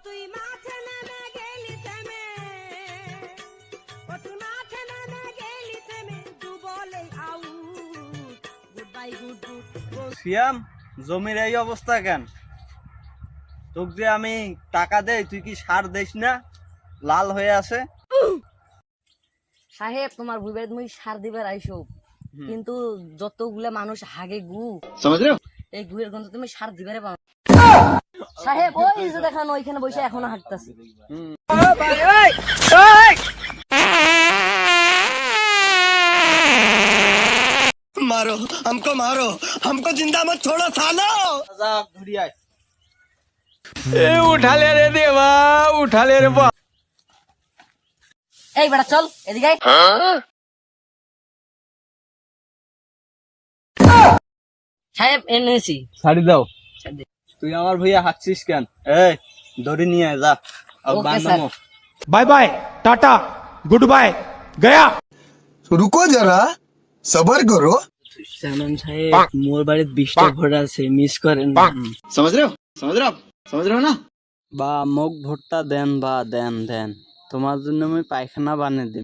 তুই মাঠে নেমে গেলি থেমে, ও তুই মাঠে নেমে গেলি থেমে, দু বলে out, good bye good good. Siam, জমির এই অবস্থা কেন? তোকে যে আমি টাকা দেই, তুই কি সার দিস না? লাল হয়ে আছে। সাহেব তোমার বুইবার মুই সার দিবার আইসো, কিন্তু যতগুলা মানুষ হাগে গু এই গুয়ের গন্ধ তুমি সার দিবারে পাও সাহেব। ওই যে দেখানো ওইখানে বসে এখনো হাঁটতাছে। मारो मारो हमको जिंदा मत छोड़ो सालो। যা ঘুরি আয়। उठा ले रे देवा, उठा ले रे बा। এই বেটা চল এদিকে আয়। সাহেব এনেছি। ছাড়ি দাও। ছাড় দে। তুই আমার ভইয়া হাঁকছিস কেন? এই দড়ি নিয়ে আয়, যা। আর ওকে, বান্ধামো। Bye bye tata good bye गया। रुको जरा सबर करो। চেয়ারম্যান সাহেব, মোর বাড়িতে 20টা ভোট আছে, মিস করেন না। समझ रहे हो ना। বা মোক ভোটটা দেন, বা দেন দেন, তোমার জন্য আমি পায়খানা বানিয়ে দিই।